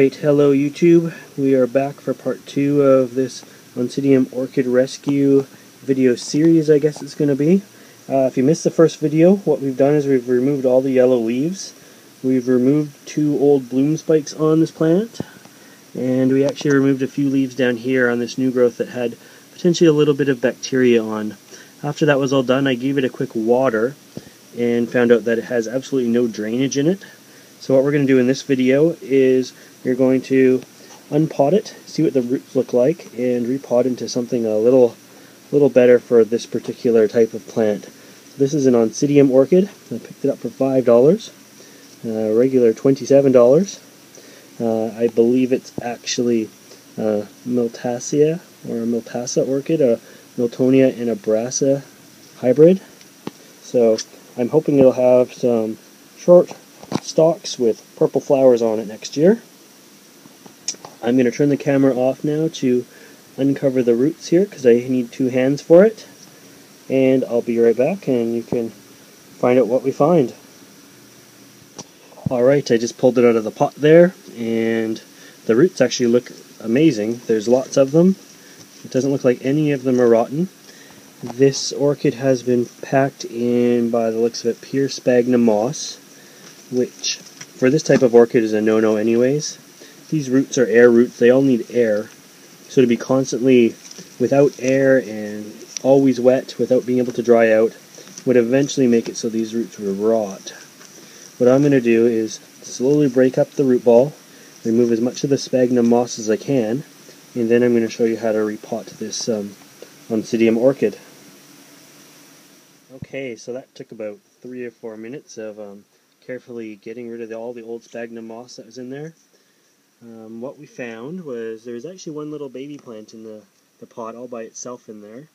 Alright, hello YouTube. We are back for part 2 of this Oncidium Orchid Rescue video series, I guess it's going to be. If you missed the first video, what we've done is we've removed all the yellow leaves. We've removed 2 old bloom spikes on this plant, and we actually removed a few leaves down here on this new growth that had potentially a little bit of bacteria on. After that was all done, I gave it a quick water and found out that it has absolutely no drainage in it. So what we're going to do in this video is we're going to unpot it, see what the roots look like, and repot into something a little better for this particular type of plant. So this is an Oncidium orchid. I picked it up for $5, regular $27. I believe it's actually Miltasia or a Miltasa orchid, a Miltonia and a Brassa hybrid. So I'm hoping it'll have some short stalks with purple flowers on it next year. I'm going to turn the camera off now to uncover the roots here because I need 2 hands for it, and I'll be right back and you can find out what we find. Alright, I just pulled it out of the pot there, and the roots actually look amazing. There's lots of them. It doesn't look like any of them are rotten. This orchid has been packed in, by the looks of it, pure sphagnum moss, which for this type of orchid is a no-no anyways. These roots are air roots. They all need air. So to be constantly without air and always wet without being able to dry out would eventually make it so these roots would rot. What I'm going to do is slowly break up the root ball, remove as much of the sphagnum moss as I can, and then I'm going to show you how to repot this Oncidium orchid. Okay, so that took about 3 or 4 minutes of carefully getting rid of all the old sphagnum moss that was in there. What we found was there was actually one little baby plant in the pot all by itself in there.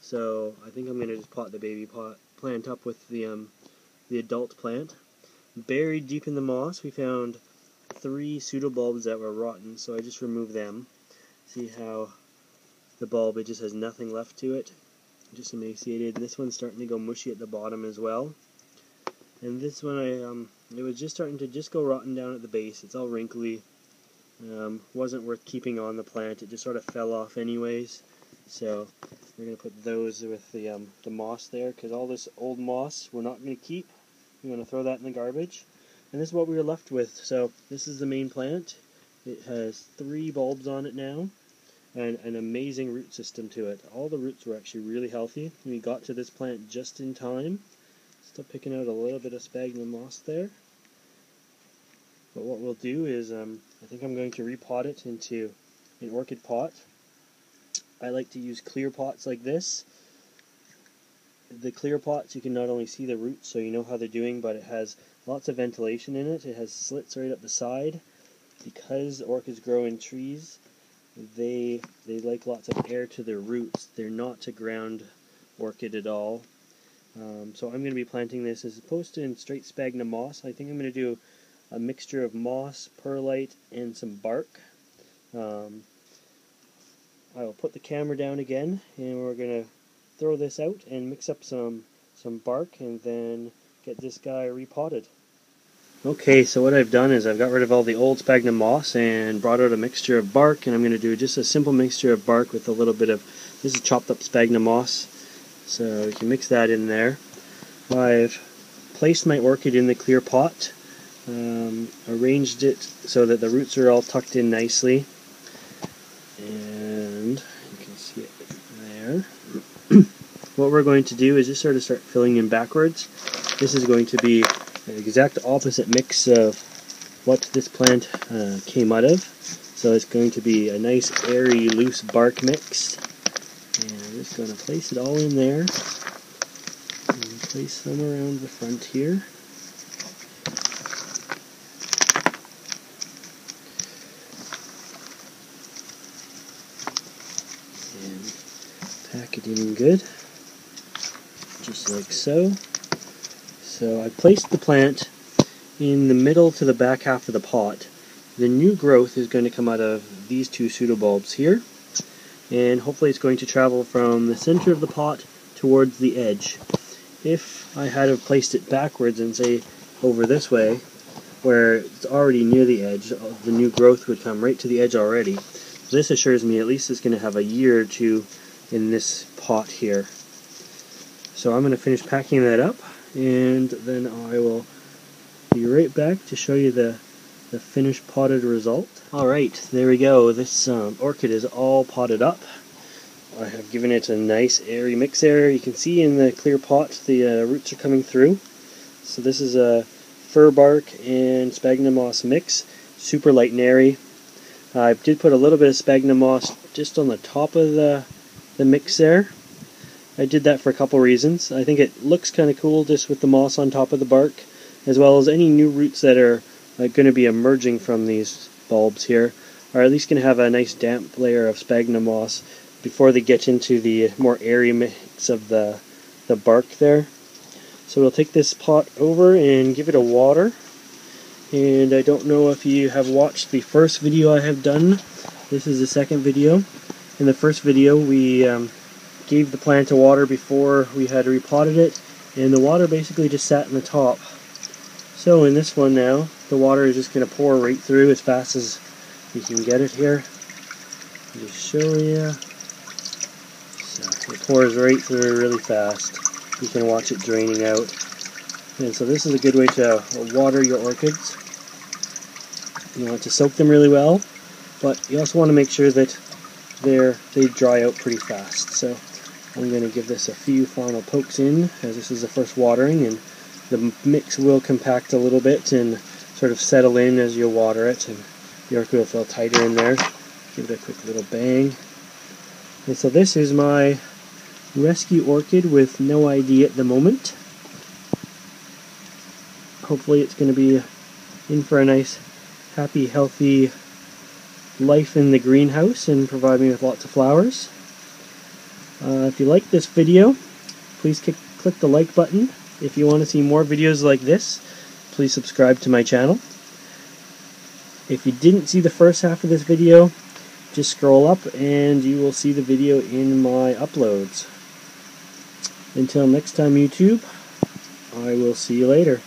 So I think I'm going to just pot the baby plant up with the adult plant. Buried deep in the moss we found 3 pseudobulbs that were rotten, so I just removed them. See how the bulb, it just has nothing left to it, just emaciated. And this one's starting to go mushy at the bottom as well. And this one, it was just starting to just go rotten down at the base. It's all wrinkly. Wasn't worth keeping on the plant. It just sort of fell off anyways. So we're going to put those with the moss there, because all this old moss we're not going to keep. We're going to throw that in the garbage. And this is what we were left with. So this is the main plant. It has 3 bulbs on it now, and an amazing root system to it. All the roots were actually really healthy. We got to this plant just in time. Still picking out a little bit of sphagnum moss there. But what we'll do is, I think I'm going to repot it into an orchid pot. I like to use clear pots like this. The clear pots, you can not only see the roots so you know how they're doing, but it has lots of ventilation in it. It has slits right up the side. Because orchids grow in trees, they like lots of air to their roots. They're not a ground orchid at all. So I'm going to be planting this as opposed to in straight sphagnum moss. I think I'm going to do a mixture of moss, perlite, and some bark. I will put the camera down again, and we're going to throw this out and mix up some bark and then get this guy repotted. Okay, so what I've done is I've got rid of all the old sphagnum moss and brought out a mixture of bark, and I'm going to do just a simple mixture of bark with a little bit of, this is chopped up sphagnum moss, so you can mix that in there. I've placed my orchid in the clear pot, arranged it so that the roots are all tucked in nicely, and you can see it there. What we're going to do is just sort of start filling in backwards. This is going to be an exact opposite mix of what this plant came out of. So it's going to be a nice airy loose bark mix. And I'm just going to place it all in there. And place some around the front here. And pack it in good. Just like so. So I placed the plant in the middle to the back half of the pot. The new growth is going to come out of these 2 pseudobulbs here, and hopefully it's going to travel from the center of the pot towards the edge. If I had have placed it backwards and say over this way, where it's already near the edge. The new growth would come right to the edge already. So this assures me at least it's going to have a year or two in this pot here. So I'm going to finish packing that up, and then I will be right back to show you the finished potted result. Alright, there we go. This orchid is all potted up. I have given it a nice airy mix area. You can see in the clear pot the roots are coming through. So this is a fir bark and sphagnum moss mix, super light and airy. I did put a little bit of sphagnum moss just on the top of the mix there. I did that for a couple reasons. I think it looks kind of cool just with the moss on top of the bark, as well as any new roots that are going to be emerging from these bulbs here are at least going to have a nice damp layer of sphagnum moss before they get into the more airy mix of the bark there. So we'll take this pot over and give it a water. And I don't know if you have watched the first video I have done. This is the second video. In the first video we gave the plant a water before we had repotted it, and the water basically just sat in the top. So in this one now, the water is just going to pour right through as fast as you can get it here. I'll just show you. So it pours right through really fast. You can watch it draining out. And so this is a good way to water your orchids. You want to soak them really well, but you also want to make sure that they dry out pretty fast. So I'm going to give this a few final pokes in, as this is the first watering, and the mix will compact a little bit and sort of settle in as you water it, and the orchid will feel tighter in there. Give it a quick little bang. And so this is my rescue orchid with no ID at the moment. Hopefully it's going to be in for a nice, happy, healthy life in the greenhouse and provide me with lots of flowers. If you like this video, please click the like button. If you want to see more videos like this, please subscribe to my channel. If you didn't see the first half of this video, just scroll up and you will see the video in my uploads. Until next time, YouTube, I will see you later.